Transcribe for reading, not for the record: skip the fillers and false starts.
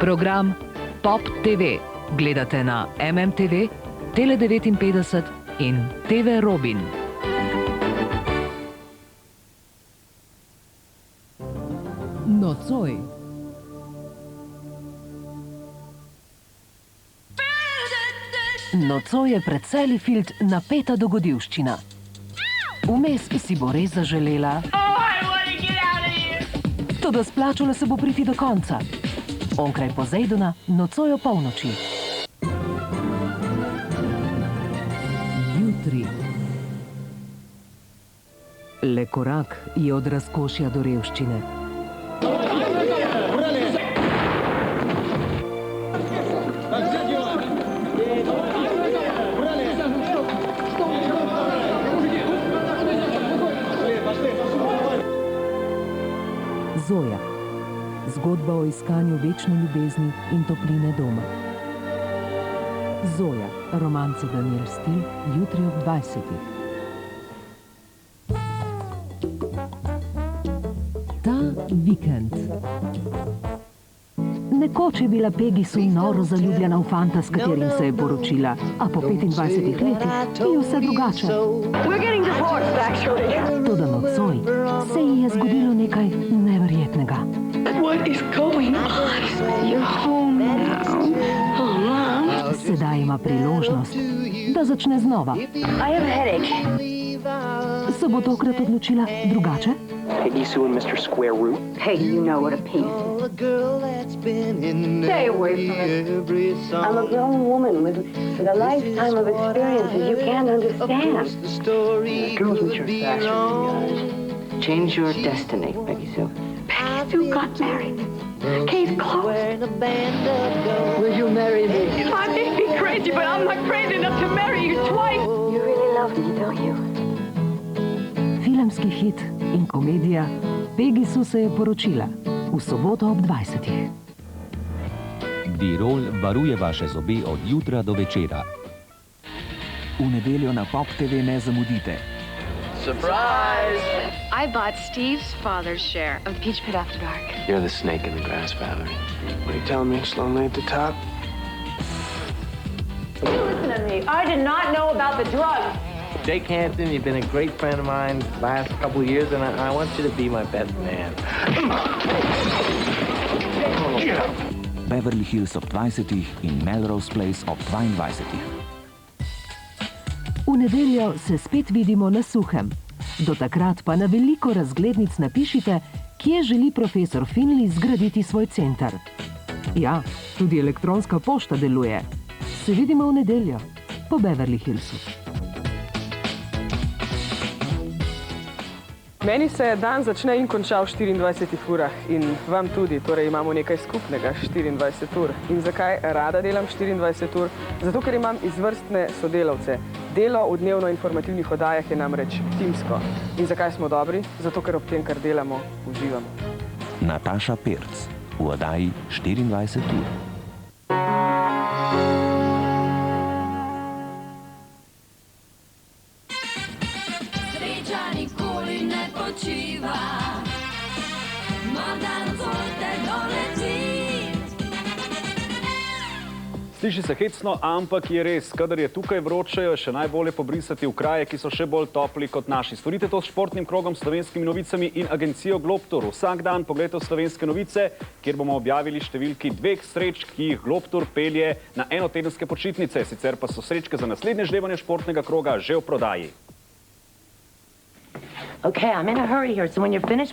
Program Pop TV gledate na MMTV, Tele59 in TV Robin. Nocoj. Nocoj je pred Selifield napeta dogodivščina. Vmes si bo res zaželela, toda splačalo se bo priti do konca. Onkraj Pozejdona nocoj o polnoči. Jutri. Le korak je od razkošja do revščine. Zoja. Zgodba o iskanju večne ljubezni in topline doma. Zoja. Romance Daniel Stil, jutri ob 20. Ta vikend. Nekoč je bila Peggy Sue noro zaljubljena v fanta, s katerim se je poročila, a po 25 letih je vse drugače. Toda nocoj se ji je zgodilo nekaj neverjetnega. Sedaj ima priložnost, da začne znova. Se bo tokrat odločila drugače? Peggy Sue and Mr. Square Root. Peggy, you know what a penis is. Stay away from it. I'm a grown woman with a lifetime of experiences you can't understand. Girls with your fashion, change your destiny, Peggy Sue. Peggy Sue got married. Case closed. Will you marry me? I may be crazy, but I'm not crazy enough to marry you twice. You really love me, don't you? Filmski hit in komedija Peggy Sue se je poročila v soboto ob 20. Dirol varuje vaše zobe od jutra do večera. V nedeljo na Pop TV ne zamudite. Surprise! I bought Steve's father's share of the Peach Pit After Dark. You're the snake in the grass, Valerie. What are you telling me? It's lonely at the top? You listen to me. I did not know about the drugs. Jake Hampton, you've been a great friend of mine the last couple of years, and I want you to be my best man. Beverly Hills ob 20 in Melrose Place ob 22. V nedeljo se spet vidimo na suhem. Do takrat pa na veliko razglednic napišite, kje želi profesor Finley zgraditi svoj center. Ja, tudi elektronska pošta deluje. Se vidimo v nedeljo po Beverly Hillsu. Meni se dan začne in konča v 24 urah in vam tudi, torej imamo nekaj skupnega, 24 ur. In zakaj rada delam 24 ur? Zato, ker imam izvrstne sodelavce. Delo v dnevno informativnih oddajah je namreč timsko. In zakaj smo dobri? Zato, ker ob tem, kar delamo, uživamo. Nataša Pirc v oddaji 24 ur. Sliši se hecno, ampak je res. Kadar je tukaj vroče, je še najbolje pobrisati v kraje, ki so še bolj topli kot naši. Storite to s športnim krogom, Slovenskimi novicami in agencijo Globtur. Vsak dan pogledajte v Slovenske novice, kjer bomo objavili številki 2 srečk, ki jih Globtur pelje na enotedenske počitnice. Sicer pa so srečke za naslednje žrebanje športnega kroga že v prodaji. Okay, I'm in a hurry here, so when you're finished,